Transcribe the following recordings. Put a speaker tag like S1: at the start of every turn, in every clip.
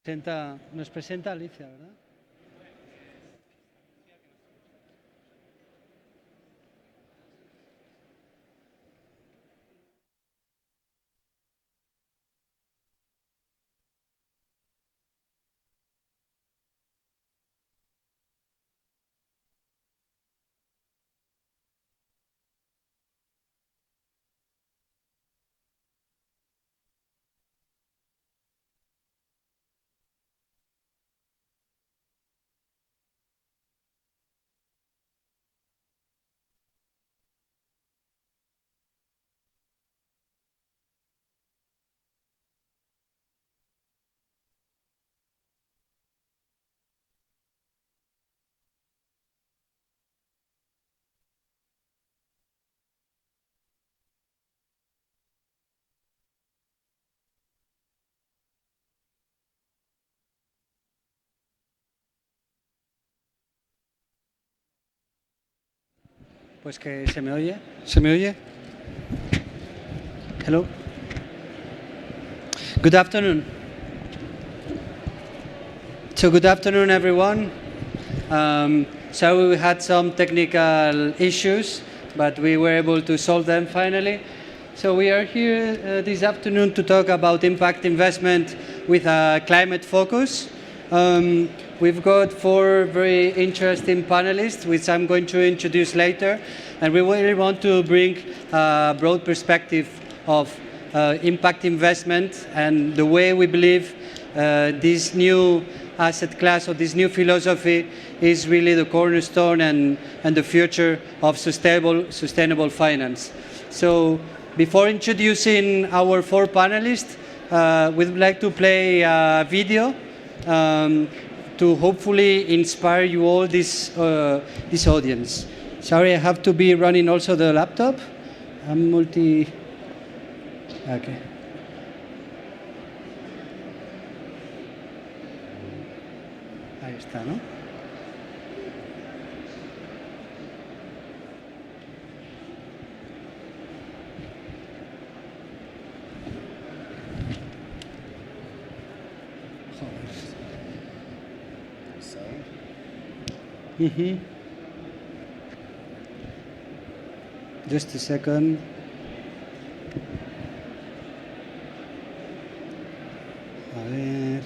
S1: Nos presenta Alicia, ¿verdad? Pues que se me oye. ¿Se me oye? Hello. Good afternoon. So good afternoon, everyone. So we had some technical issues, but we were able to solve them finally. So we are here this afternoon to talk about impact investment with a climate focus. We've got 4 very interesting panelists, which I'm going to introduce later, and we really want to bring a broad perspective of impact investment and the way we believe this new asset class or this new philosophy is really the cornerstone and the future of sustainable finance. So before introducing our 4 panelists, we'd like to play a video to hopefully inspire you all, this audience. Sorry, I have to be running also the laptop. I'm multi... Okay. Ahí está, ¿no? Joder. Just a second. A ver.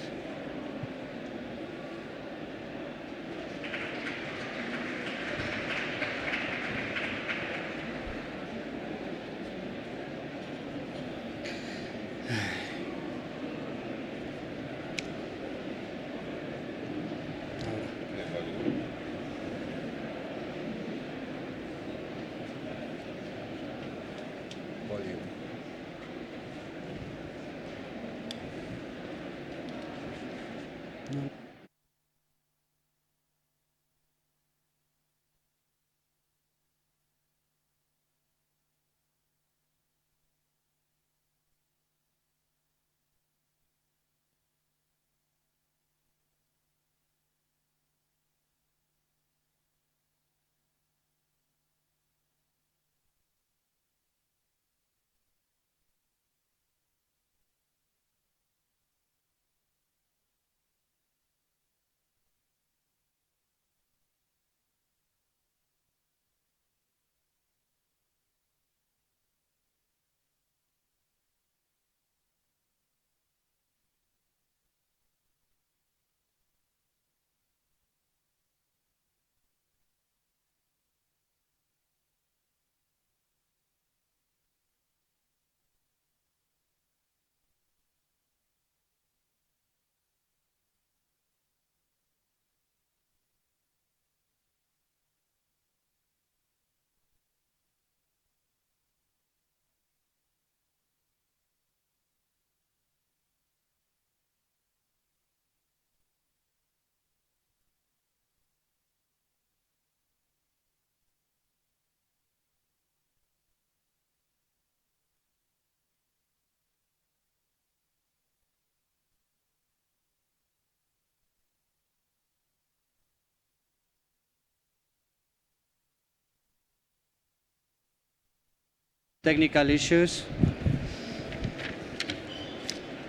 S1: Technical issues.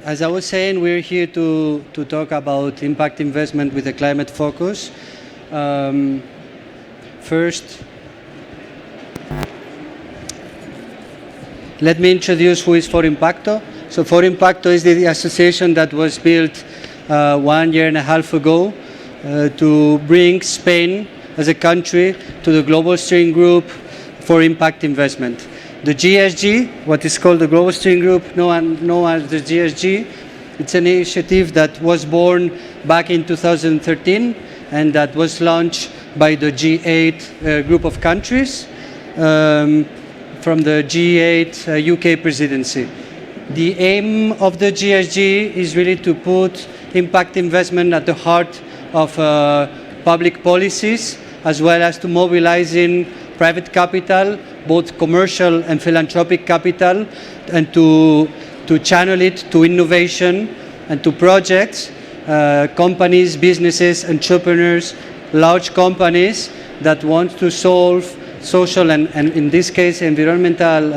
S1: as I was saying, we're here to talk about impact investment with a climate focus. First, let me introduce who is For Impacto. So For Impacto is the association that was built 1.5 years ago to bring Spain as a country to the global steering group for impact investment. The GSG, what is called the Global Steering Group, known as the GSG, it's an initiative that was born back in 2013 and that was launched by the G8 group of countries from the G8 UK presidency. The aim of the GSG is really to put impact investment at the heart of public policies, as well as to mobilizing private capital, both commercial and philanthropic capital, and to channel it to innovation and to projects, companies, businesses, entrepreneurs, large companies that want to solve social and in this case environmental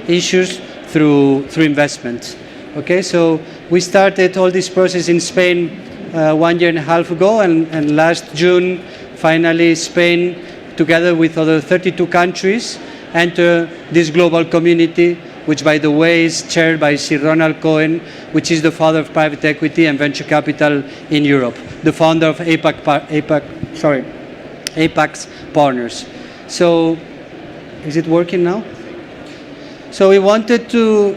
S1: issues through investment. Okay, so we started all this process in Spain 1.5 years ago, and last June finally Spain, together with other 32 countries, enter this global community, which by the way is chaired by Sir Ronald Cohen, which is the father of private equity and venture capital in Europe, the founder of APAC's Partners. So, is it working now? So we wanted to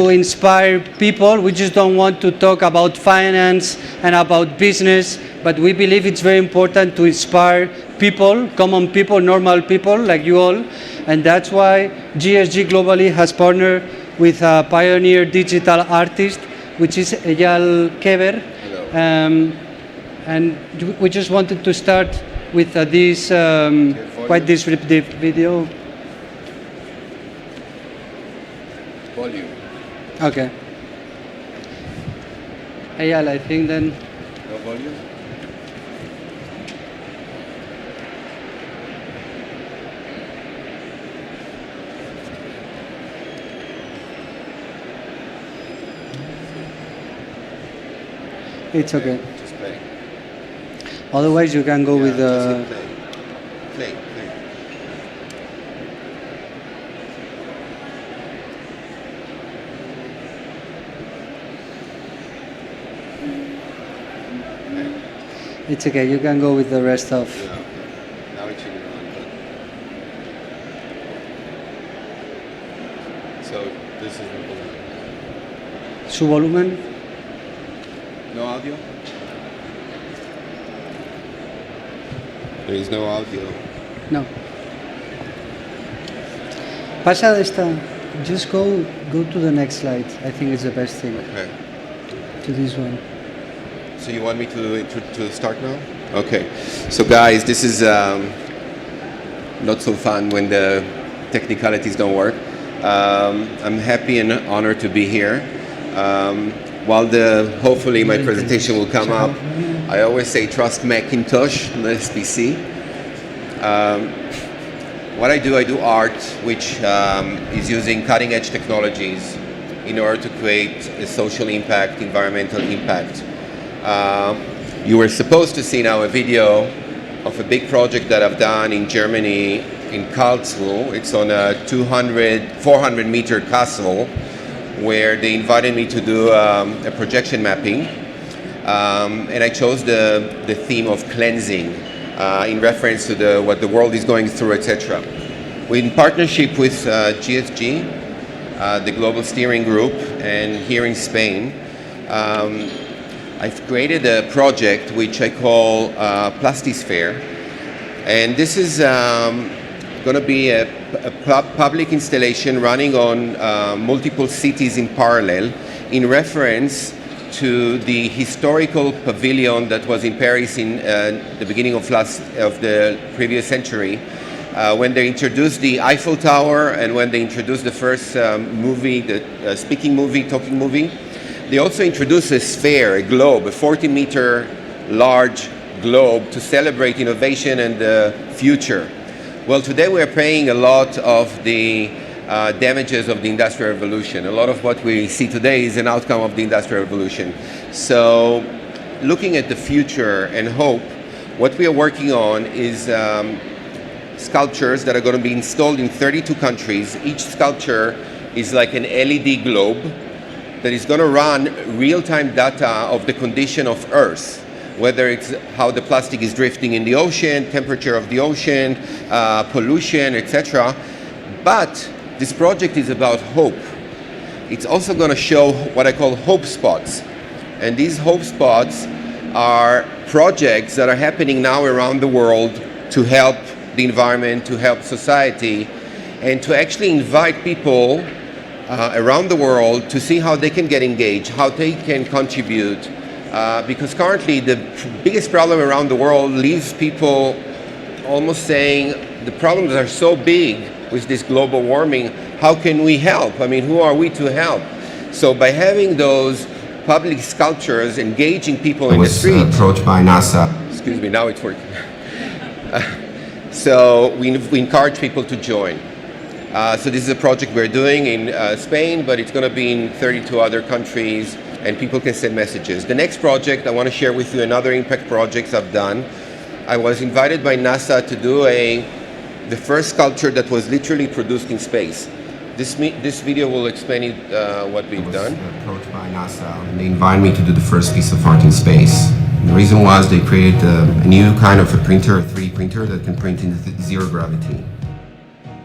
S1: inspire people. We just don't want to talk about finance and about business, but we believe it's very important to inspire people, common people, normal people like you all, and that's why GSG globally has partnered with a pioneer digital artist, which is Eyal Keber, and we just wanted to start with this quite disruptive video.
S2: Volume.
S1: Okay. Eyal, I think then.
S2: No volume?
S1: It's okay.
S2: Just play.
S1: Otherwise, you can go with the.
S2: Play.
S1: It's okay. You can go with the rest of.
S2: Yeah. Now it should be on. So this is the volume.
S1: Su volumen.
S2: No audio? There is no audio.
S1: No. Pasa de esta. Just go to the next slide. I think it's the best thing.
S2: Okay.
S1: To this one.
S2: So you want me to start now? Okay. So guys, this is not so fun when the technicalities don't work. I'm happy and honored to be here. While hopefully my presentation will come up, I always say trust Macintosh, less PC. What I do art, which is using cutting-edge technologies in order to create a social impact, environmental impact. You were supposed to see now a video of a big project that I've done in Germany, in Karlsruhe. It's on a 400-meter castle, where they invited me to do a projection mapping. And I chose the theme of cleansing in reference to what the world is going through, etc. We're in partnership with GSG, the Global Steering Group, and here in Spain, I've created a project which I call Plastisphere. And this is going to be a public installation running on multiple cities in parallel in reference to the historical pavilion that was in Paris in the beginning of the previous century, when they introduced the Eiffel Tower and when they introduced the first movie, the speaking movie, talking movie. They also introduced a sphere, a globe, a 40-meter large globe to celebrate innovation and the future. Well, today we're paying a lot of the damages of the Industrial Revolution. A lot of what we see today is an outcome of the Industrial Revolution. So, looking at the future and hope, what we are working on is sculptures that are going to be installed in 32 countries. Each sculpture is like an LED globe that is going to run real-time data of the condition of Earth, whether it's how the plastic is drifting in the ocean, temperature of the ocean, pollution, etc. But this project is about hope. It's also going to show what I call hope spots. And these hope spots are projects that are happening now around the world to help the environment, to help society, and to actually invite people around the world to see how they can get engaged, how they can contribute. Because currently the biggest problem around the world leaves people almost saying the problems are so big with this global warming, how can we help? I mean, who are we to help? So by having those public sculptures engaging people in the street.
S3: I was approached by NASA.
S2: Excuse me, now it's working. So we encourage people to join. So this is a project we're doing in Spain, but it's going to be in 32 other countries, and people can send messages. The next project I want to share with you, another impact projects I've done. I was invited by NASA to do the first sculpture that was literally produced in space. This video will explain what we've done.
S3: I was approached by NASA, and they invited me to do the first piece of art in space. The reason was they created a new kind of a printer, a 3D printer that can print in zero gravity.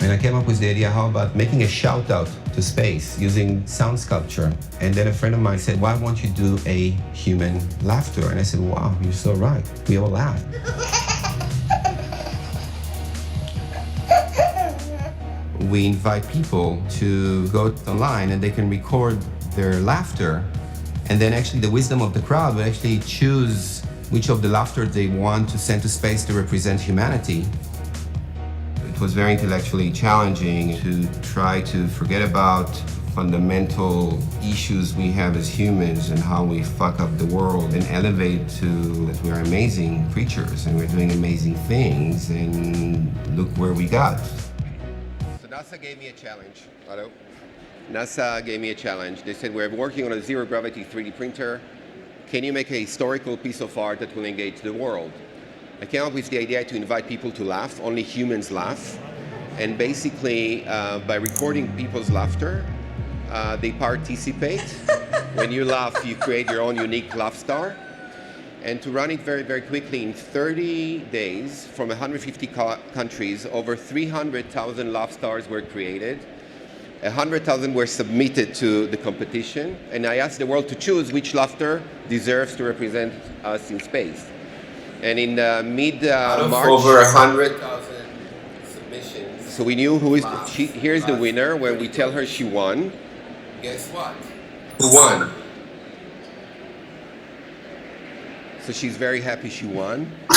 S3: And I came up with the idea, how about making a shout out to space using sound sculpture? And then a friend of mine said, why won't you do a human laughter? And I said, wow, you're so right. We all laugh. We invite people to go online and they can record their laughter, and then actually the wisdom of the crowd will actually choose which of the laughter they want to send to space to represent humanity. It was very intellectually challenging to try to forget about fundamental issues we have as humans and how we fuck up the world, and elevate to that we are amazing creatures and we're doing amazing things, and look where we got.
S2: NASA gave me a challenge. Hello? NASA gave me a challenge. They said, we're working on a zero gravity 3D printer. Can you make a historical piece of art that will engage the world? I came up with the idea to invite people to laugh. Only humans laugh. And basically, by recording people's laughter, they participate. When you laugh, you create your own unique laugh star. And to run it very, very quickly, in 30 days, from 150 countries, over 300,000 laugh stars were created. 100,000 were submitted to the competition. And I asked the world to choose which laughter deserves to represent us in space. And in mid-March,
S3: over 100,000 submissions.
S2: So we knew who is, here's the winner, when we tell her she won.
S3: Guess what? Who won?
S2: So she's very happy she won. So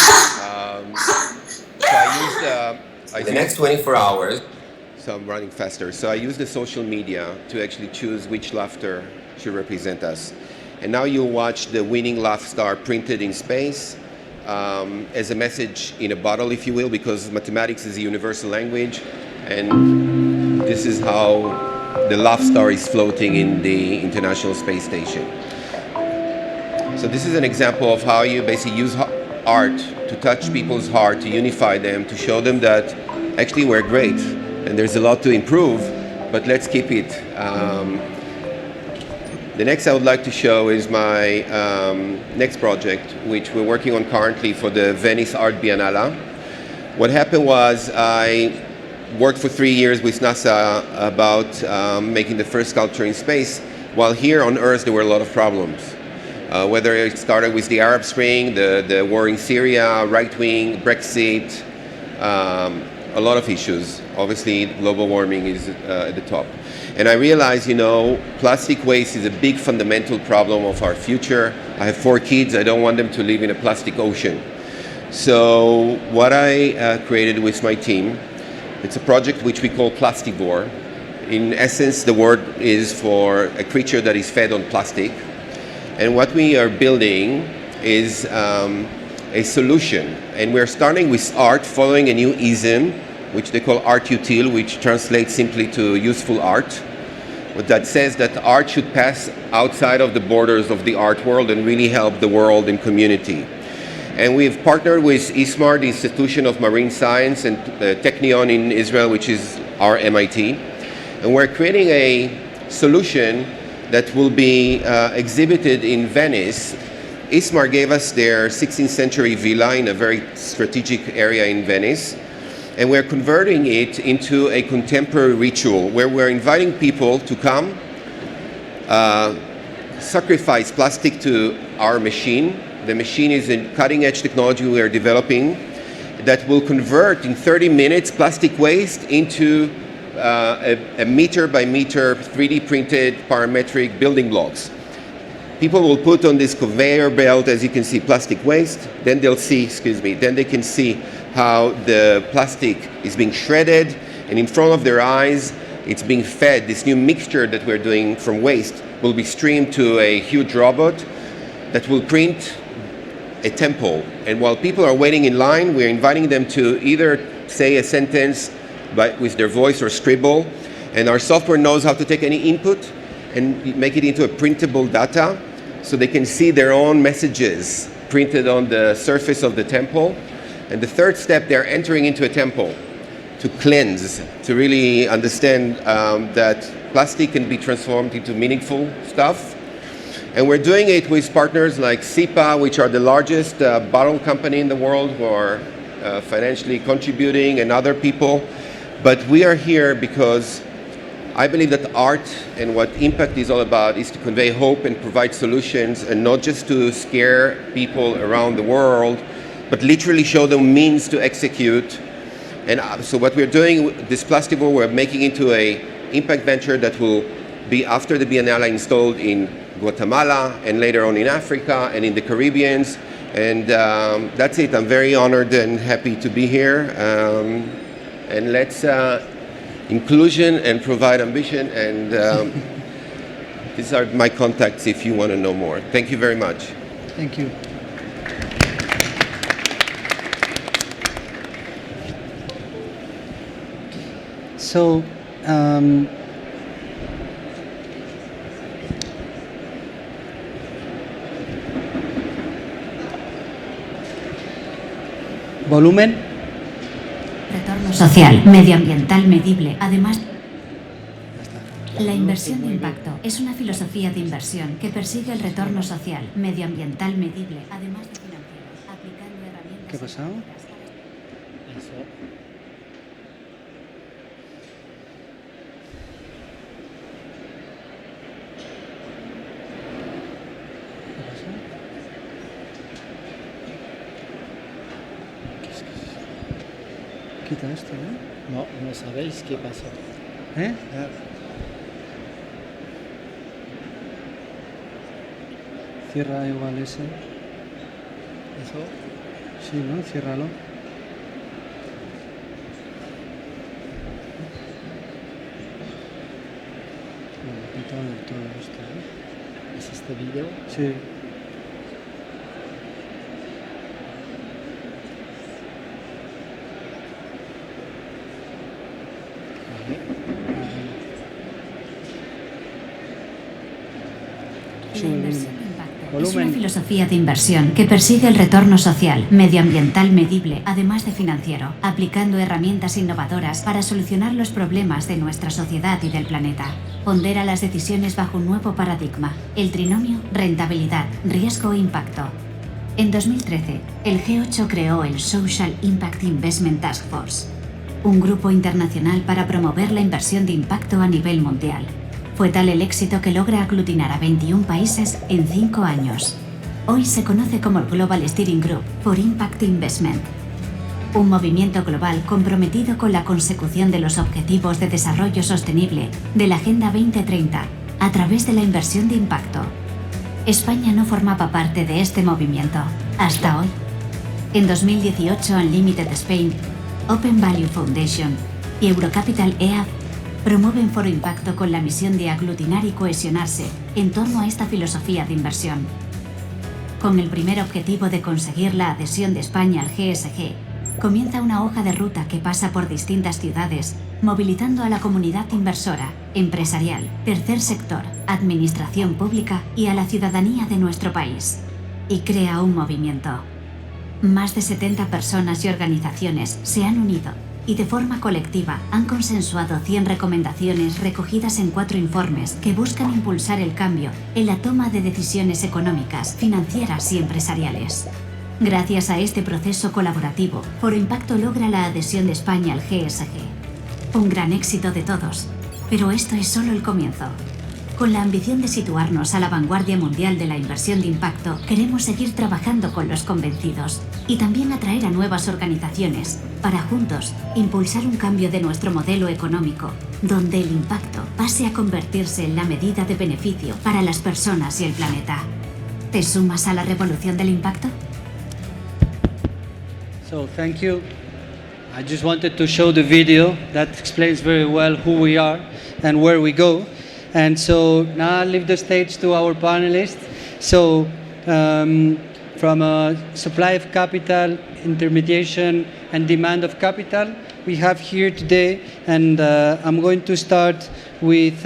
S2: I used
S3: the next 24 hours.
S2: So I'm running faster. So I used the social media to actually choose which laughter should represent us. And now you'll watch the winning laugh star printed in space as a message in a bottle, if you will, because mathematics is a universal language. And this is how the laugh star is floating in the International Space Station. So this is an example of how you basically use art to touch people's heart, to unify them, to show them that actually we're great and there's a lot to improve, but let's keep it. The next I would like to show is my next project, which we're working on currently for the Venice Art Biennale. What happened was I worked for 3 years with NASA about making the first sculpture in space, while here on Earth there were a lot of problems. Whether it started with the Arab Spring, the war in Syria, right-wing, Brexit, a lot of issues. Obviously, global warming is at the top. And I realized, you know, plastic waste is a big fundamental problem of our future. I have 4 kids. I don't want them to live in a plastic ocean. So what I created with my team, it's a project which we call Plastivore. In essence, the word is for a creature that is fed on plastic. And what we are building is a solution. And we're starting with art, following a new ism which they call art utile, which translates simply to useful art. But that says that art should pass outside of the borders of the art world and really help the world and community. And we've partnered with ISMAR, the Institution of Marine Science, and Technion in Israel, which is our MIT. And we're creating a solution that will be exhibited in Venice. ISMAR gave us their 16th century villa in a very strategic area in Venice. And we're converting it into a contemporary ritual where we're inviting people to come, sacrifice plastic to our machine. The machine is a cutting-edge technology we are developing that will convert in 30 minutes plastic waste into a meter by meter 3D printed parametric building blocks. People will put on this conveyor belt, as you can see, plastic waste. Then they'll see, then they can see how the plastic is being shredded, and in front of their eyes, it's being fed. This new mixture that we're doing from waste will be streamed to a huge robot that will print a temple. And while people are waiting in line, we're inviting them to either say a sentence with their voice or scribble, and our software knows how to take any input and make it into a printable data so they can see their own messages printed on the surface of the temple. And the third step, they're entering into a temple to cleanse, to really understand that plastic can be transformed into meaningful stuff. And we're doing it with partners like SIPA, which are the largest bottle company in the world, who are financially contributing, and other people. But we are here because I believe that art and what impact is all about is to convey hope and provide solutions, and not just to scare people around the world, but literally show them means to execute. And so what we're doing, this Plastivore, we're making into a impact venture that will be, after the Biennale, installed in Guatemala and later on in Africa and in the Caribbean. And that's it. I'm very honored and happy to be here. And let's inclusion and provide ambition. And these are my contacts if you want to know more. Thank you very much.
S1: Thank you. So, volumen.
S4: Retorno social, medioambiental medible. Además, la inversión de impacto es una filosofía de inversión que persigue el retorno social, medioambiental medible, además de financiero, aplicando herramientas.
S1: ¿Qué ha pasado? Quita esto, ¿no?
S5: No, no sabéis qué pasó.
S1: ¿Eh? Cierra igual ese.
S5: ¿Eso?
S1: Sí, ¿no? Ciérralo. Bueno, quita del todo esto, ¿eh?
S5: ¿Es este vídeo?
S1: Sí.
S4: La inversión de impacto es una filosofía de inversión que persigue el retorno social, medioambiental medible, además de financiero, aplicando herramientas innovadoras para solucionar los problemas de nuestra sociedad y del planeta. Pondera las decisiones bajo un nuevo paradigma, el trinomio rentabilidad, riesgo e impacto. En 2013, el G8 creó el Social Impact Investment Task Force, un grupo internacional para promover la inversión de impacto a nivel mundial. Fue tal el éxito que logra aglutinar a 21 países en 5 años. Hoy se conoce como el Global Steering Group for Impact Investment, un movimiento global comprometido con la consecución de los Objetivos de Desarrollo Sostenible de la Agenda 2030 a través de la inversión de impacto. España no formaba parte de este movimiento hasta hoy. En 2018, Unlimited Spain, Open Value Foundation y Eurocapital EAF promueven Foro Impacto con la misión de aglutinar y cohesionarse en torno a esta filosofía de inversión. Con el primer objetivo de conseguir la adhesión de España al GSG, comienza una hoja de ruta que pasa por distintas ciudades, movilizando a la comunidad inversora, empresarial, tercer sector, administración pública y a la ciudadanía de nuestro país. Y crea un movimiento. Más de 70 personas y organizaciones se han unido y de forma colectiva han consensuado 100 recomendaciones recogidas en 4 informes que buscan impulsar el cambio en la toma de decisiones económicas, financieras y empresariales. Gracias a este proceso colaborativo, Foro Impacto logra la adhesión de España al GSG. Un gran éxito de todos, pero esto es solo el comienzo. Con la ambición de situarnos a la vanguardia mundial de la inversión de impacto, queremos seguir trabajando con los convencidos y también atraer a nuevas organizaciones para juntos impulsar un cambio de nuestro modelo económico, donde el impacto pase a convertirse en la medida de beneficio para las personas y el planeta. ¿Te sumas a la revolución del impacto?
S1: So thank you. I just wanted to show the video that explains very well who we are and where we go. And so now I'll leave the stage to our panelists. So from a supply of capital, intermediation, and demand of capital, we have here today, and I'm going to start with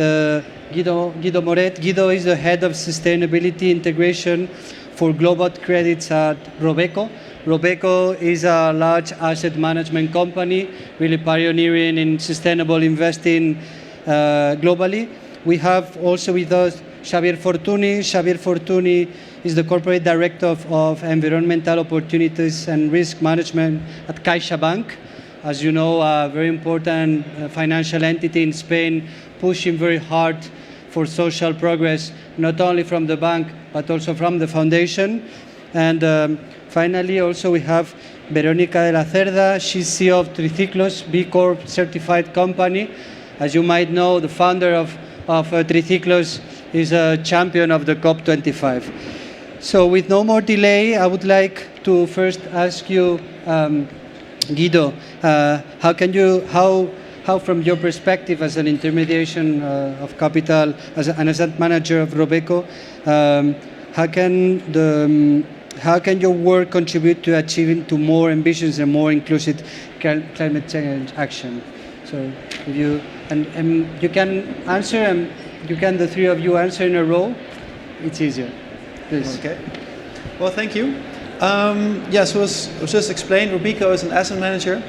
S1: Guido Moret. Guido is the head of sustainability integration for global credits at Robeco. Robeco is a large asset management company, really pioneering in sustainable investing globally. We have also with us Xavier Fortuny. Xavier Fortuny is the corporate director of environmental opportunities and risk management at CaixaBank. As you know, a very important financial entity in Spain, pushing very hard for social progress, not only from the bank, but also from the foundation. And finally, also we have Verónica de la Cerda. She's CEO of Triciclos, B Corp certified company. As you might know, the founder of Triciclos is a champion of the COP25. So with no more delay, I would like to first ask you, Guido, how from your perspective as an intermediation of capital, as an asset manager of Robeco, how can your work contribute to achieving to more ambitious and more inclusive climate change action? So if you and you can answer, and you can the three of you answer in a row. It's easier. Please.
S6: Okay. Well, thank you. So as was just explained, Robeco is an asset manager,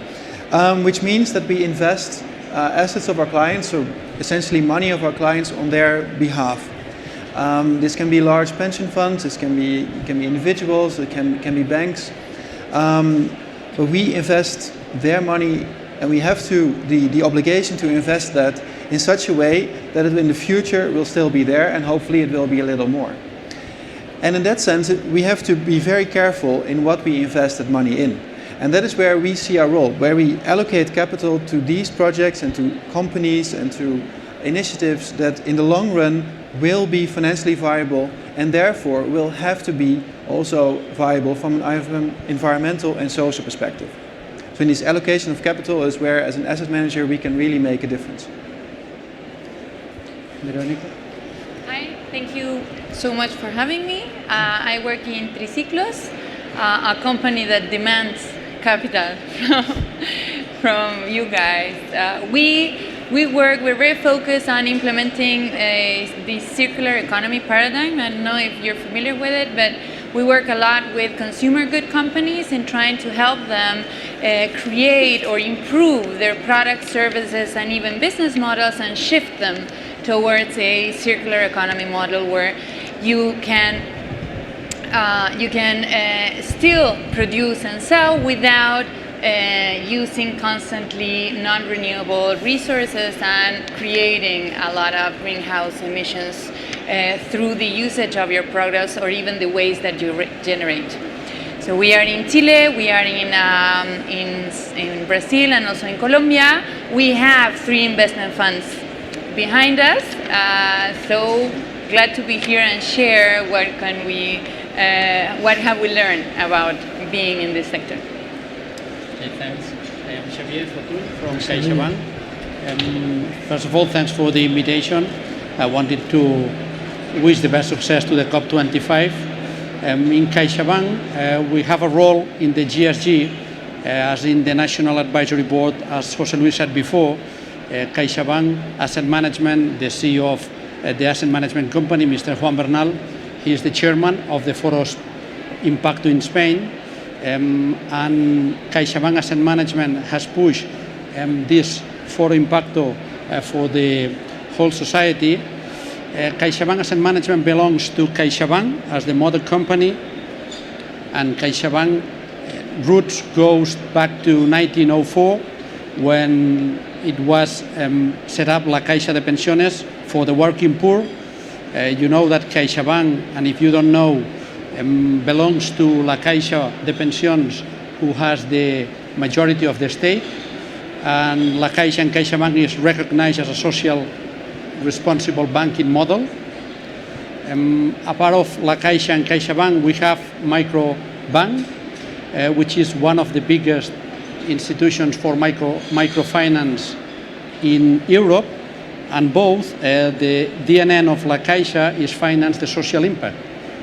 S6: which means that we invest assets of our clients, so essentially money of our clients on their behalf. This can be large pension funds, this can be individuals, it can be banks. But we invest their money, and we have the obligation to invest that in such a way that it in the future will still be there, and hopefully it will be a little more. And in that sense, we have to be very careful in what we invest that money in. And that is where we see our role, where we allocate capital to these projects and to companies and to initiatives that in the long run will be financially viable and therefore will have to be also viable from an environmental and social perspective. So in this allocation of capital is where, as an asset manager, we can really make a difference.
S1: Verónica?
S7: Hi, thank you so much for having me. I work in Triciclos, a company that demands capital from you guys. We're very focused on implementing the circular economy paradigm. I don't know if you're familiar with it, but we work a lot with consumer good companies in trying to help them create or improve their products, services, and even business models, and shift them towards a circular economy model where you can still produce and sell without using constantly non-renewable resources and creating a lot of greenhouse emissions through the usage of your products or even the waste that you generate. So we are in Chile, we are in Brazil, and also in Colombia. We have 3 investment funds behind us. So glad to be here and share what have we learned about being in this sector.
S5: Okay, thanks. I am Xavier Fortuny from CaixaBank. First of all, thanks for the invitation. I wanted to wish the best success to the COP25. In CaixaBank, we have a role in the GSG As in the National Advisory Board, as José Luis said before, CaixaBank Asset Management, the CEO of the asset management company, Mr. Juan Bernal, he is the chairman of the Foros Impacto in Spain, and CaixaBank Asset Management has pushed this Foro Impacto for the whole society. CaixaBank Asset Management belongs to CaixaBank as the mother company, and CaixaBank roots goes back to 1904 when it was set up La Caixa de Pensiones for the working poor. You know that CaixaBank, and if you don't know, belongs to La Caixa de Pensiones, who has the majority of the stake, and La Caixa and CaixaBank is recognized as a social responsible banking model. Apart of La Caixa and CaixaBank, we have Microbank, which is one of the biggest institutions for microfinance in Europe, and both the DNN of La Caixa is finance the social impact.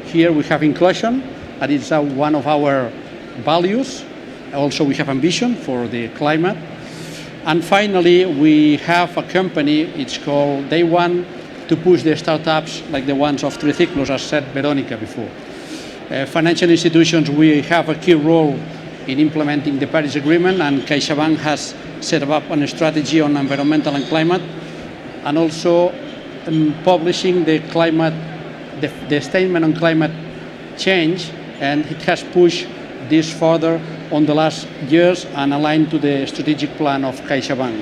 S5: Here we have inclusion, and it's one of our values. Also we have ambition for the climate. And finally, we have a company, it's called Day One, to push the startups like the ones of Triciclos, as said Veronica before. Financial institutions, we have a key role in implementing the Paris Agreement, and CaixaBank has set up a strategy on environmental and climate, and also publishing the statement on climate change, and it has pushed this further on the last years and aligned to the strategic plan of CaixaBank.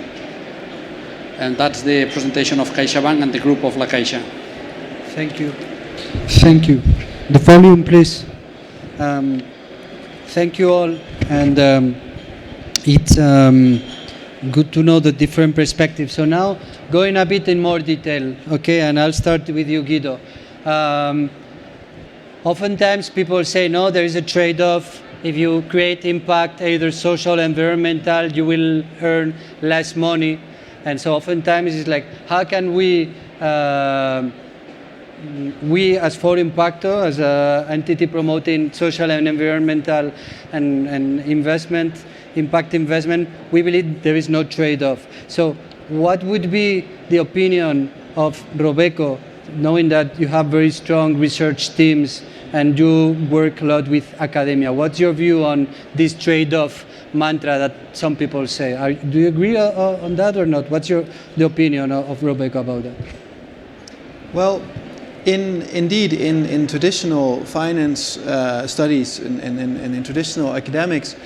S5: And that's the presentation of CaixaBank and the group of La Caixa.
S1: Thank you. Thank you. The volume, please. Thank you all, and it's good to know the different perspectives. So now, going a bit in more detail, okay, and I'll start with you, Guido. Oftentimes people say, no, there is a trade-off. If you create impact, either social or environmental, you will earn less money. And so oftentimes it's like, how can we as Foro Impacto, as an entity promoting social and environmental and investment, impact investment, we believe there is no trade-off. So what would be the opinion of Robeco, knowing that you have very strong research teams and you work a lot with academia? What's your view on this trade-off mantra that some people say? Do you agree on that or not? What's the opinion of Robeco about that?
S6: Well, indeed, in traditional finance studies and in traditional academics,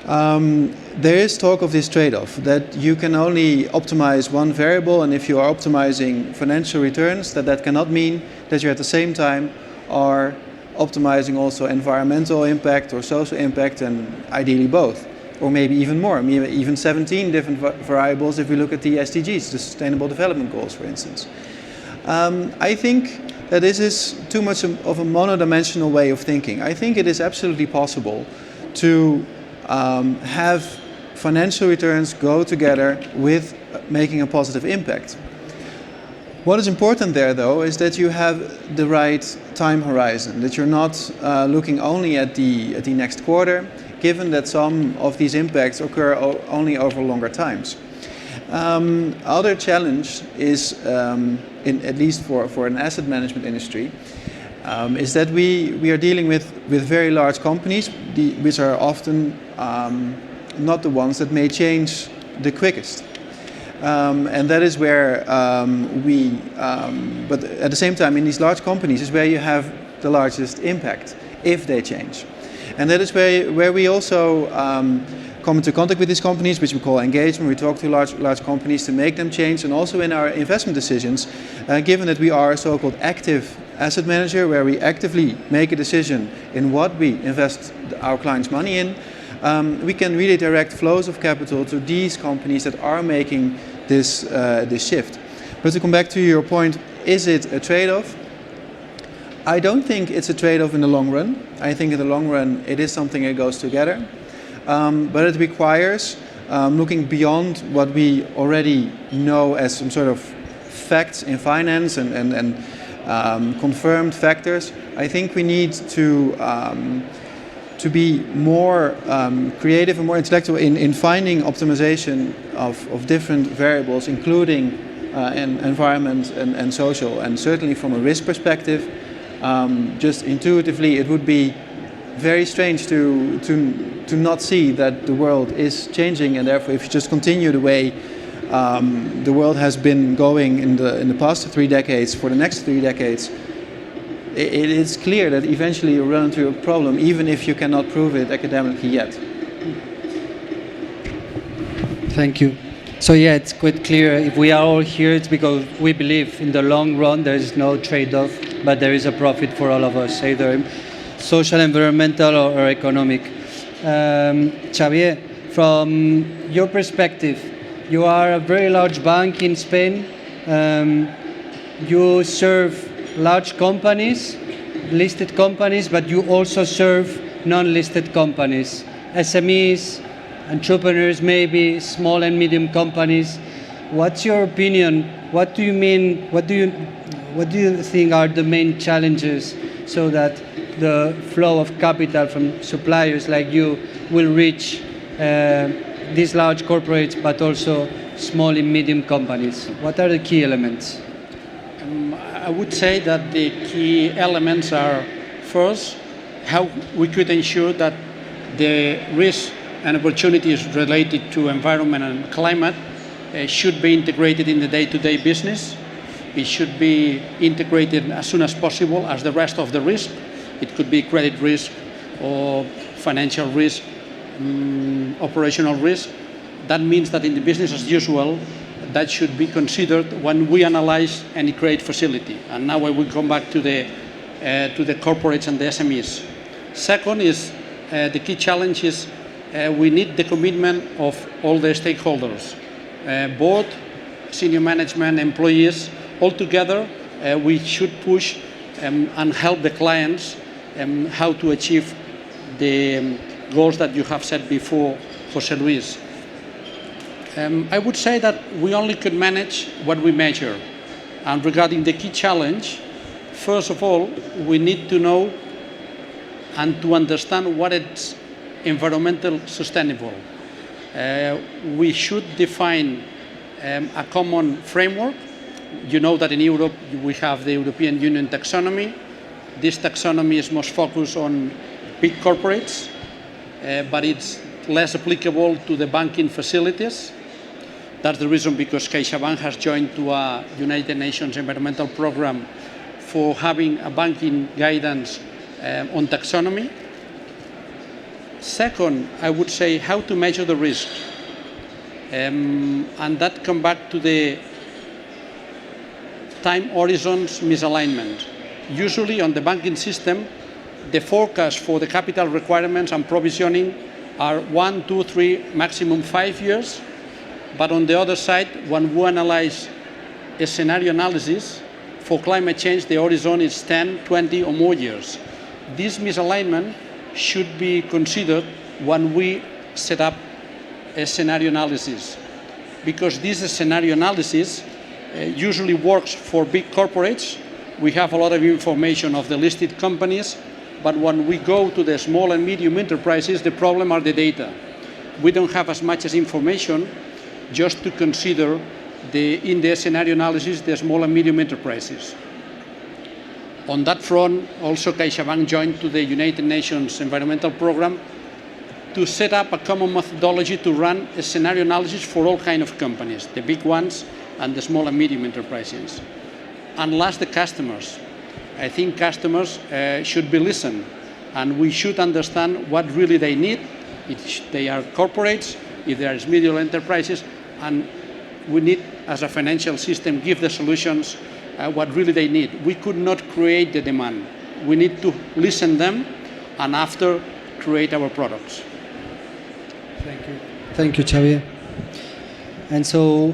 S6: there is talk of this trade-off, that you can only optimize one variable, and if you are optimizing financial returns, that cannot mean that you at the same time are optimizing also environmental impact or social impact, and ideally both, or maybe even more, even 17 different variables if we look at the SDGs, the Sustainable Development Goals, for instance. I think that this is too much of a monodimensional way of thinking. I think it is absolutely possible to have financial returns go together with making a positive impact. What is important there, though, is that you have the right time horizon, that you're not looking only at the next quarter, given that some of these impacts occur only over longer times. Other challenge is, at least for an asset management industry, is that we are dealing with very large companies, which are often not the ones that may change the quickest. And that is where but at the same time, in these large companies is where you have the largest impact, if they change. And that is where we also come into contact with these companies, which we call engagement. We talk to large companies to make them change, and also in our investment decisions, given that we are a so-called active asset manager, where we actively make a decision in what we invest our clients' money in, we can really direct flows of capital to these companies that are making this shift. But to come back to your point, is it a trade-off? I don't think it's a trade-off in the long run. I think in the long run it is something that goes together. But it requires looking beyond what we already know as some sort of facts in finance and confirmed factors. I think we need to to be more creative and more intellectual in finding optimization of different variables, including environment and social. And certainly from a risk perspective, just intuitively, it would be very strange to not see that the world is changing, and therefore if you just continue the way the world has been going in the past 3 decades, for the next 3 decades, it is clear that eventually you run into a problem, even if you cannot prove it academically yet.
S1: Thank you. So yeah, it's quite clear. If we are all here, it's because we believe in the long run there is no trade-off, but there is a profit for all of us, either social, environmental, or economic. Xavier, from your perspective, you are a very large bank in Spain. You serve large companies, listed companies, but you also serve non-listed companies, SMEs, entrepreneurs, maybe small and medium companies. What's your opinion? What do you mean? What do you think are the main challenges so that the flow of capital from suppliers like you will reach these large corporates, but also small and medium companies? What are the key elements?
S5: I would say that the key elements are, first, how we could ensure that the risks and opportunities related to environment and climate should be integrated in the day-to-day business. It should be integrated as soon as possible as the rest of the risk. It could be credit risk or financial risk, operational risk. That means that in the business as usual, that should be considered when we analyze any credit facility. And now I will come back to the corporates and the SMEs. Second is the key challenge is we need the commitment of all the stakeholders, board, senior management, employees, all together. We should push and help the clients how to achieve the goals that you have set before, José Luis. I would say that we only could manage what we measure. And regarding the key challenge, first of all, we need to know and to understand what is environmental sustainable. We should define a common framework. You know that in Europe we have the European Union taxonomy. This taxonomy is most focused on big corporates, but it's less applicable to the banking facilities. That's the reason because CaixaBank has joined to a United Nations environmental program for having a banking guidance on taxonomy. Second, I would say how to measure the risk. And that comes back to the time horizons misalignment. Usually on the banking system, the forecast for the capital requirements and provisioning are 1, 2, 3, maximum 5 years. But on the other side, when we analyze a scenario analysis for climate change, the horizon is 10, 20 or more years. This misalignment should be considered when we set up a scenario analysis, because this scenario analysis usually works for big corporates. We have a lot of information of the listed companies, but when we go to the small and medium enterprises, the problem are the data. We don't have as much as information just to consider in the scenario analysis the small and medium enterprises. On that front, also CaixaBank joined to the United Nations Environmental Program to set up a common methodology to run a scenario analysis for all kinds of companies, the big ones and the small and medium enterprises. And last, the customers. I think customers should be listened, and we should understand what really they need. If they are corporates, if they are medium enterprises, and we need, as a financial system, give the solutions what really they need. We could not create the demand. We need to listen them and after create our products.
S1: Thank you. Thank you, Xavier. And so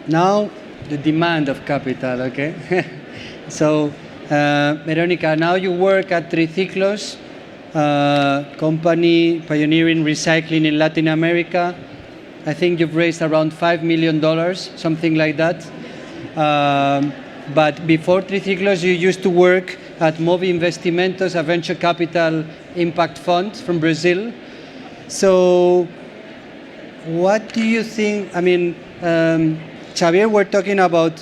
S1: now the demand of capital, okay? So, Veronica, now you work at Triciclos, company pioneering recycling in Latin America. I think you've raised around $5 million, something like that. But before Triciclos, you used to work at Movi Investimentos, a venture capital impact fund from Brazil. So what do you think, I mean, Xavier, we're talking about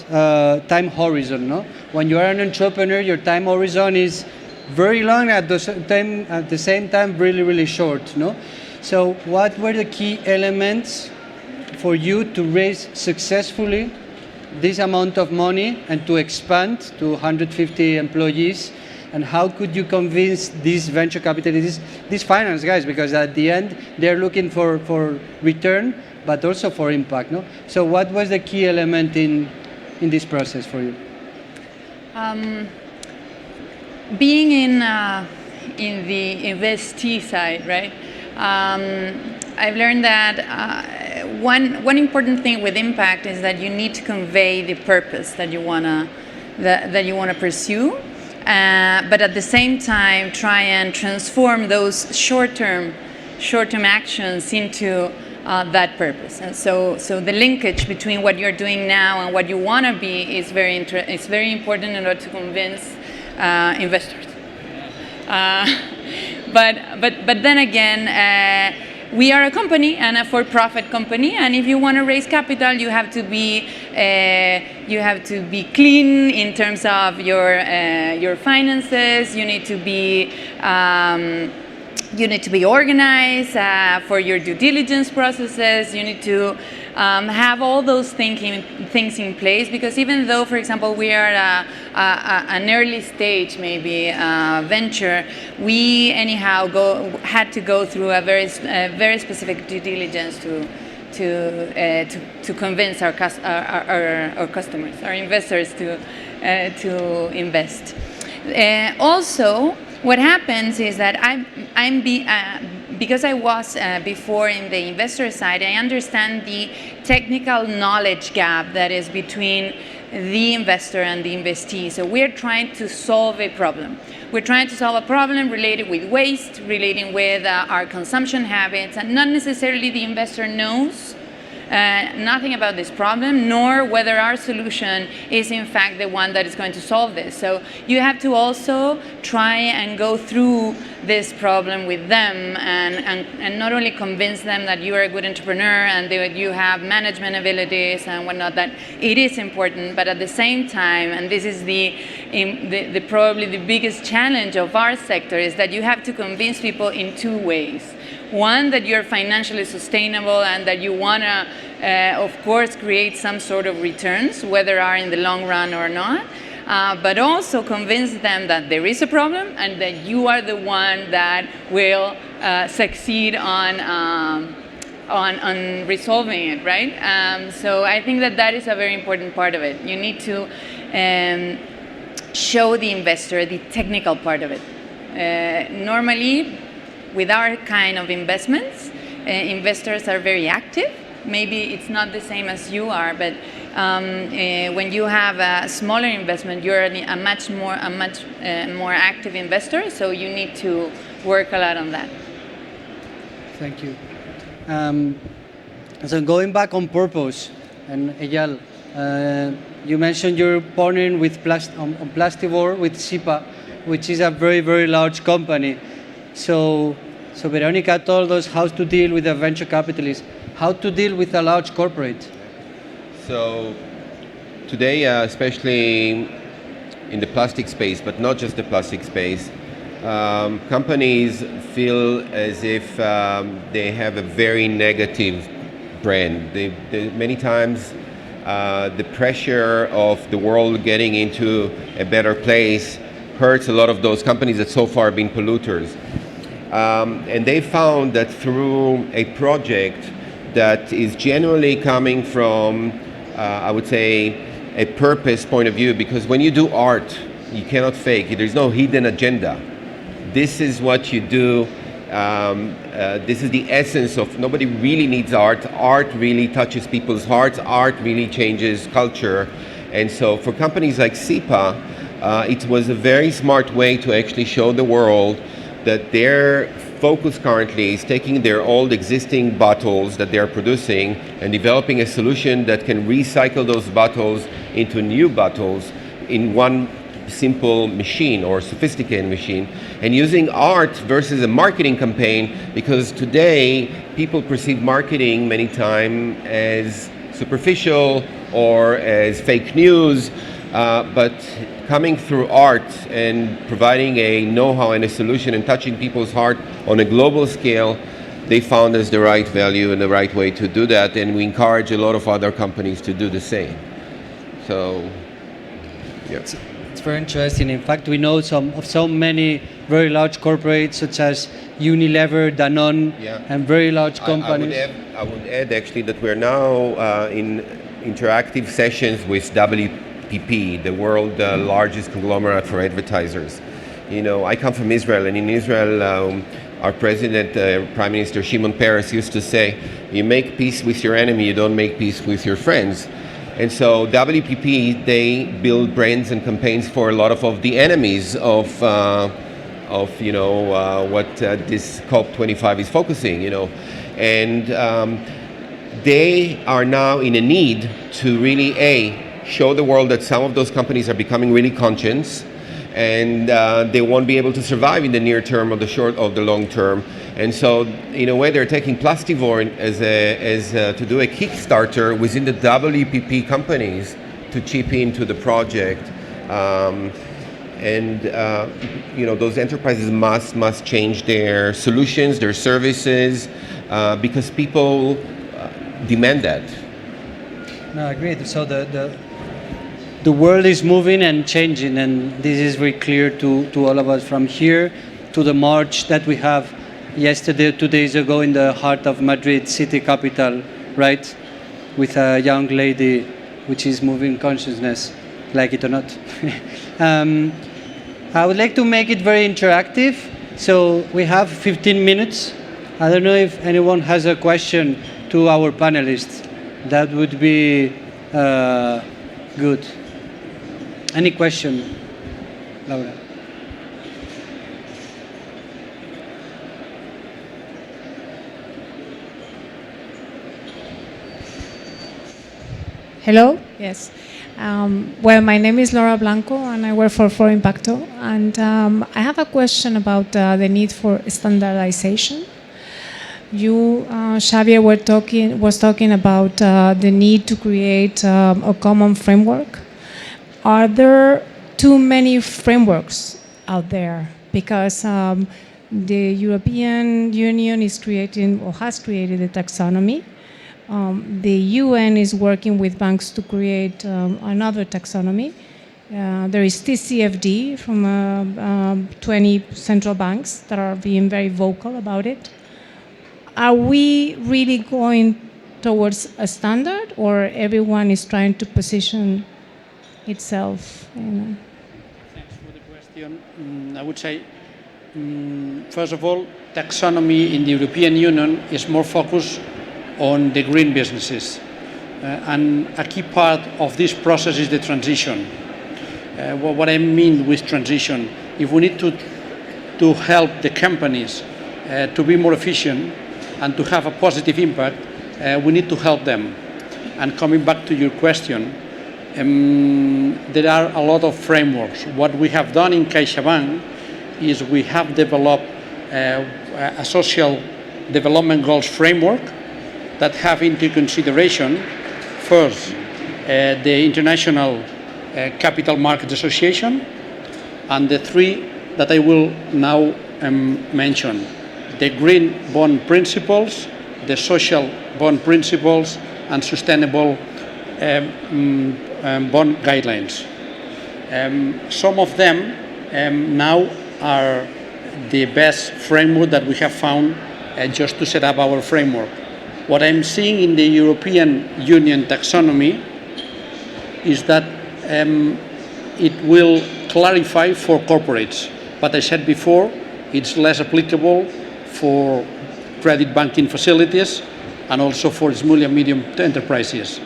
S1: time horizon, no? When you are an entrepreneur, your time horizon is very long, at the same time really, really short, no? So what were the key elements for you to raise successfully this amount of money and to expand to 150 employees? And how could you convince these venture capitalists, these finance guys, because at the end they're looking for return, but also for impact, no? So what was the key element in this process for you?
S7: Being in the investee side, right? I've learned that one important thing with impact is that you need to convey the purpose that you wanna pursue, but at the same time try and transform those short-term actions into that purpose. And so the linkage between what you're doing now and what you want to be is very important in order to convince investors. But then again, we are a company and a for-profit company, and if you want to raise capital, you have to be clean in terms of your finances. You need to be organized for your due diligence processes. You need to have all those things in place, because even though, for example, we are an early stage maybe venture, we anyhow had to go through a very specific due diligence to convince our customers, our investors to invest. Also, what happens is that because I was before in the investor side, I understand the technical knowledge gap that is between the investor and the investee. So we're trying to solve a problem. We're trying to solve a problem related with waste, relating with our consumption habits, and not necessarily the investor knows nothing about this problem, nor whether our solution is in fact the one that is going to solve this. So you have to also try and go through this problem with them and not only convince them that you are a good entrepreneur and that you have management abilities and whatnot, that it is important, but at the same time, and this is the probably the biggest challenge of our sector, is that you have to convince people in two ways. One, that you're financially sustainable and that you want to, of course, create some sort of returns, whether are in the long run or not, but also convince them that there is a problem and that you are the one that will succeed on resolving it, right? So I think that is a very important part of it. You need to show the investor the technical part of it. Normally, with our kind of investments, investors are very active. Maybe it's not the same as you are, but when you have a smaller investment, you're a much more active investor. So you need to work a lot on that.
S1: Thank you. So going back on purpose, and Eyal, you mentioned you're partnering with on Plastivor with SIPA, which is a very, very large company. So Veronica told us how to deal with a venture capitalist, how to deal with a large corporate.
S2: So today, especially in the plastic space, but not just the plastic space, companies feel as if they have a very negative brand. Many times the pressure of the world getting into a better place hurts a lot of those companies that so far have been polluters. And they found that through a project that is generally coming from, I would say, a purpose point of view, because when you do art, you cannot fake it. There's no hidden agenda. This is what you do. This is the essence of, nobody really needs art. Art really touches people's hearts. Art really changes culture. And so for companies like SIPA, it was a very smart way to actually show the world that their focus currently is taking their old existing bottles that they're producing and developing a solution that can recycle those bottles into new bottles in one simple machine or sophisticated machine, and using art versus a marketing campaign, because today people perceive marketing many times as superficial or as fake news, but coming through art and providing a know-how and a solution and touching people's heart on a global scale, they found us the right value and the right way to do that, and we encourage a lot of other companies to do the same. So, yeah.
S1: It's very interesting. In fact, we know of so many very large corporates such as Unilever, Danone, and very large companies.
S2: I would add actually that we're now in interactive sessions with WPP, the world's largest conglomerate for advertisers. You know, I come from Israel, and in Israel, our president, Prime Minister Shimon Peres, used to say, "You make peace with your enemy, you don't make peace with your friends." And so WPP, they build brands and campaigns for a lot of the enemies of what this COP25 is focusing, and they are now in a need to really show the world that some of those companies are becoming really conscious, and they won't be able to survive in the near term or the short or the long term. And so, in a way, they're taking Plastivore to do a Kickstarter within the WPP companies to chip into the project. Those enterprises must change their solutions, their services, because people demand that.
S1: No, I agree. So the world is moving and changing, and this is very clear to all of us from here to the march that we have yesterday, 2 days ago, in the heart of Madrid city capital, right? With a young lady which is moving consciousness, like it or not. I would like to make it very interactive. So we have 15 minutes. I don't know if anyone has a question to our panelists. That would be good. Any question, Laura?
S8: Hello. Yes. Well, my name is Laura Blanco, and I work for Impacto. And I have a question about the need for standardization. You, Xavier, was talking about the need to create a common framework. Are there too many frameworks out there? Because the European Union is creating or has created a taxonomy. The UN is working with banks to create another taxonomy. There is TCFD from 20 central banks that are being very vocal about it. Are we really going towards a standard, or everyone is trying to position itself?
S5: Thanks for the question. I would say, first of all, taxonomy in the European Union is more focused on the green businesses. And a key part of this process is the transition. What I mean with transition, if we need to help the companies to be more efficient and to have a positive impact, we need to help them. And coming back to your question, there are a lot of frameworks. What we have done in CaixaBank is we have developed a social development goals framework that have into consideration, first, the International Capital Markets Association, and the three that I will now mention: the green bond principles, the social bond principles, and sustainable bond guidelines. Some of them now are the best framework that we have found just to set up our framework. What I'm seeing in the European Union taxonomy is that it will clarify for corporates, but I said before, it's less applicable for credit banking facilities and also for small and medium enterprises.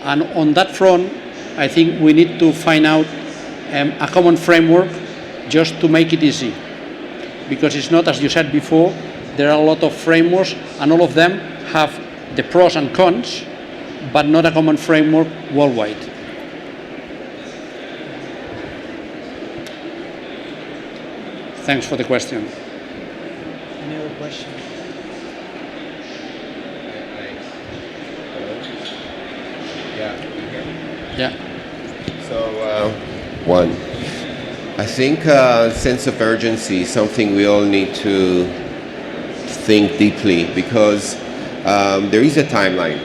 S5: And on that front, I think we need to find out a common framework just to make it easy. Because it's not, as you said before, there are a lot of frameworks and all of them have the pros and cons, but not a common framework worldwide. Thanks for the question.
S6: Any other question?
S5: Yeah.
S2: So, one, I think sense of urgency is something we all need to think deeply, because there is a timeline.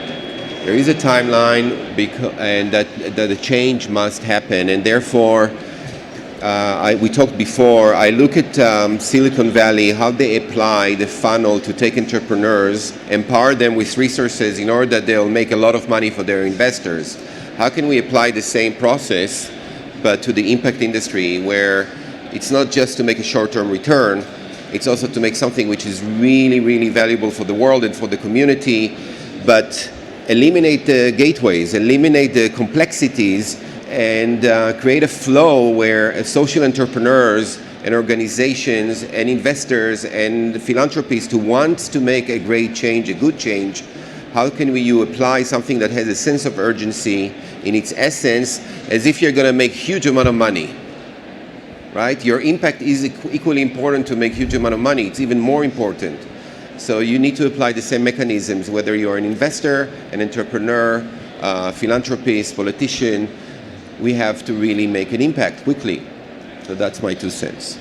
S2: There is a timeline, and that the change must happen, and therefore, we talked before, I look at Silicon Valley, how they apply the funnel to take entrepreneurs, empower them with resources in order that they'll make a lot of money for their investors. How can we apply the same process, but to the impact industry, where it's not just to make a short-term return, it's also to make something which is really, really valuable for the world and for the community, but eliminate the gateways, eliminate the complexities, and create a flow where social entrepreneurs and organizations and investors and philanthropists who want to make a great change, a good change, how can you apply something that has a sense of urgency in its essence, as if you're going to make huge amount of money, right? Your impact is equally important to make huge amount of money. It's even more important. So you need to apply the same mechanisms, whether you're an investor, an entrepreneur, philanthropist, politician. We have to really make an impact quickly. So that's my 2 cents.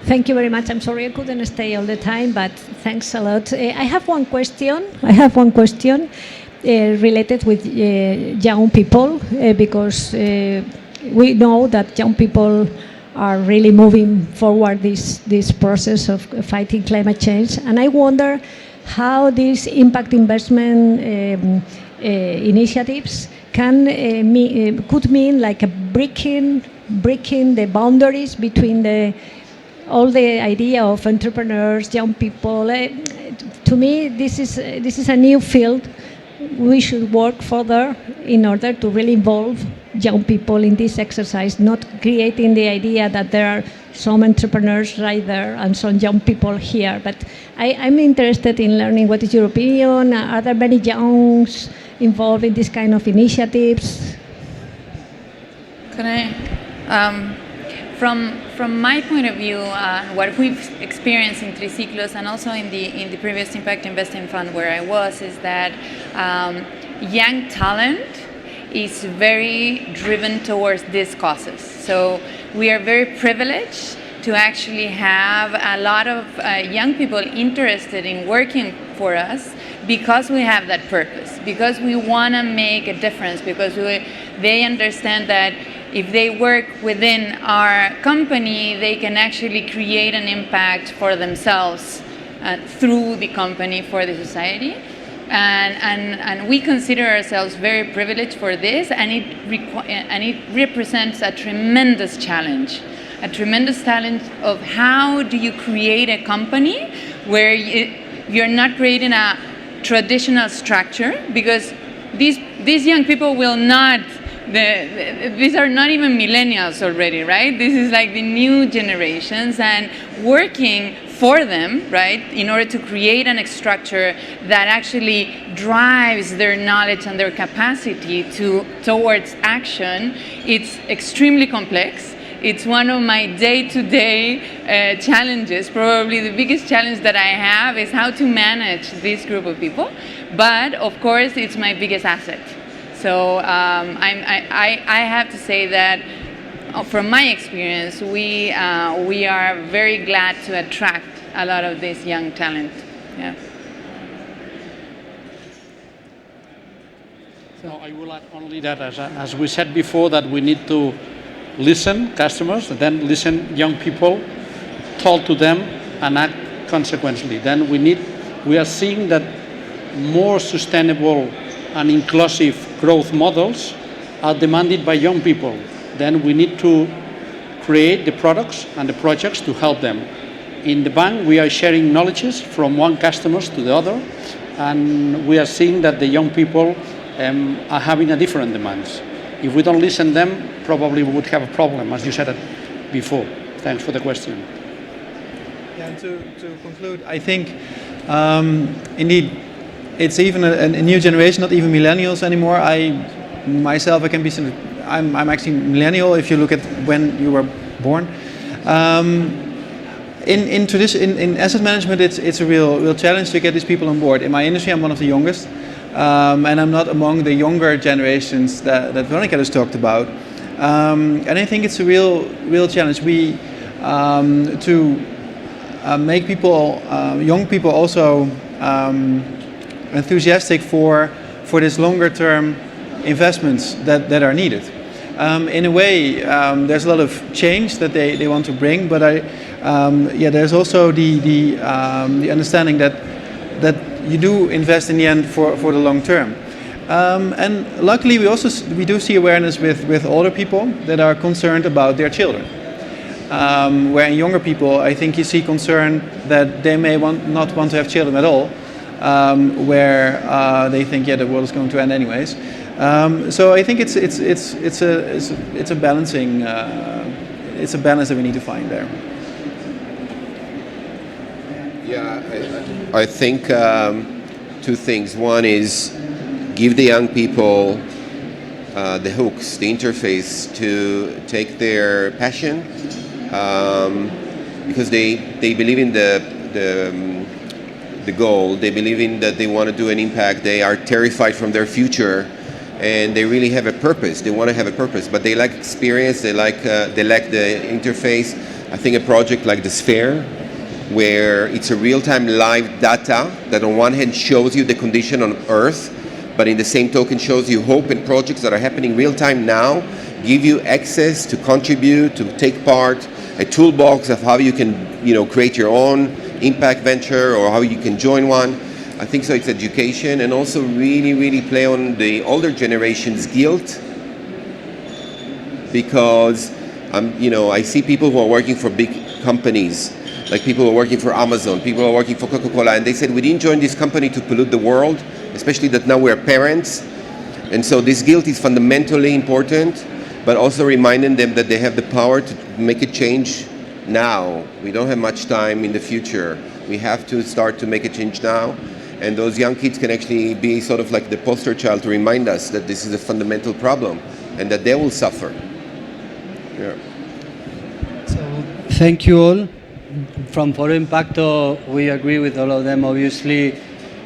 S9: Thank you very much. I'm sorry I couldn't stay all the time, but thanks a lot. I have one question related with young people, because we know that young people are really moving forward this process of fighting climate change. And I wonder how these impact investment initiatives could mean like a breaking the boundaries between all the idea of entrepreneurs, young people. To me, this is a new field. We should work further in order to really involve young people in this exercise, not creating the idea that there are some entrepreneurs right there and some young people here. But I'm interested in learning what is your opinion. Are there many youngs involved in this kind of initiatives?
S7: Can I? From my point of view, what we've experienced in Triciclos and also in the previous impact investing fund where I was, is that young talent is very driven towards these causes. So we are very privileged to actually have a lot of young people interested in working for us, because we have that purpose, because we want to make a difference, because they understand that if they work within our company, they can actually create an impact for themselves through the company, for the society. And we consider ourselves very privileged for this, and it represents a tremendous challenge of how do you create a company where you're not creating a traditional structure, because these young people will not. These are not even millennials already, right? This is like the new generations, and working for them, right, in order to create a structure that actually drives their knowledge and their capacity towards action. It's extremely complex. It's one of my day-to-day challenges. Probably the biggest challenge that I have is how to manage this group of people. But of course, it's my biggest asset. So I have to say that from my experience, we are very glad to attract a lot of this young talent. Yeah.
S5: So I will add only that, as we said before, that we need to listen customers, and then listen young people, talk to them, and act consequently. Then we are seeing that more sustainable and inclusive growth models are demanded by young people. Then we need to create the products and the projects to help them. In the bank, we are sharing knowledges from one customer to the other, and we are seeing that the young people are having a different demands. If we don't listen to them, probably we would have a problem, as you said it before. Thanks for the question.
S6: Yeah, and to conclude, I think indeed it's even a new generation, not even millennials anymore. I can be I'm actually millennial. If you look at when you were born, in asset management, it's a real challenge to get these people on board. In my industry, I'm one of the youngest, and I'm not among the younger generations that Veronica just talked about. And I think it's a real challenge. We to make people, young people, also enthusiastic for this longer term investments that are needed. In a way, there's a lot of change that they want to bring, but there's also the understanding that you do invest in the end for the long term. And luckily, we do see awareness with older people that are concerned about their children. Where in younger people, I think you see concern that they may not want to have children at all, where they think, the world is going to end anyways. So I think it's a balancing, it's a balance that we need to find there.
S2: Yeah, I think two things. One is give the young people the hooks, the interface to take their passion, because they believe in the goal. They believe in that they want to do an impact. They are terrified from their future, and they really have a purpose. They want to have a purpose, but they like experience. They like the interface. I think a project like the Sphere, where it's a real-time live data that on one hand shows you the condition on Earth, but in the same token shows you hope and projects that are happening real-time now, give you access to contribute, to take part, a toolbox of how you can, create your own impact venture or how you can join one. I think so. It's education, and also really play on the older generation's guilt, because I see people who are working for big companies, like people who are working for Amazon, people who are working for Coca-Cola, and they said, we didn't join this company to pollute the world, especially that now we're parents. And so this guilt is fundamentally important, but also reminding them that they have the power to make a change now. We don't have much time in the future. We have to start to make a change now. And those young kids can actually be sort of like the poster child to remind us that this is a fundamental problem and that they will suffer. Yeah.
S1: So, thank you all. From Foro Impacto, we agree with all of them. Obviously,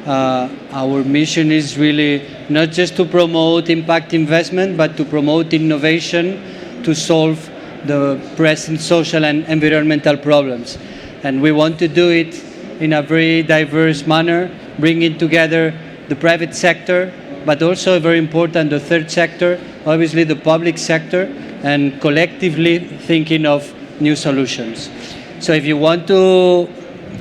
S1: our mission is really not just to promote impact investment, but to promote innovation to solve the present social and environmental problems. And we want to do it in a very diverse manner, bringing together the private sector, but also very important, the third sector, obviously the public sector, and collectively thinking of new solutions. So if you want to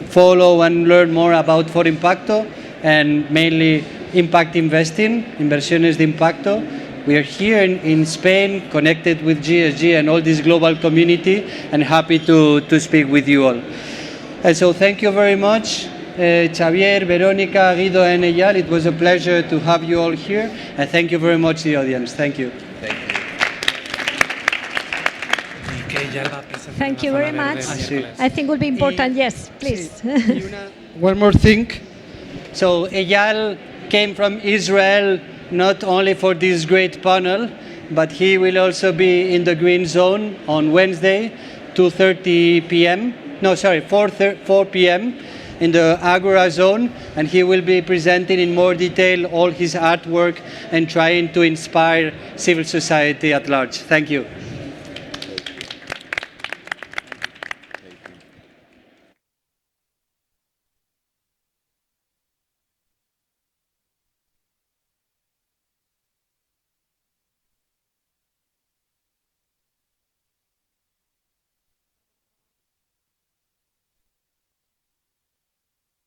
S1: follow and learn more about Foro Impacto, and mainly impact investing, Inversiones de Impacto, we are here in Spain, connected with GSG and all this global community, and happy to speak with you all. And so thank you very much, Xavier, Veronica, Guido, and Eyal. It was a pleasure to have you all here, and thank you very much, the audience. Thank you.
S9: Thank you very much. I think it will be important. Yes, please.
S1: One more thing. So Eyal came from Israel not only for this great panel, but he will also be in the Green Zone on Wednesday, 2:30 p.m. No, sorry, 4 p.m. in the Agora Zone, and he will be presenting in more detail all his artwork and trying to inspire civil society at large. Thank you.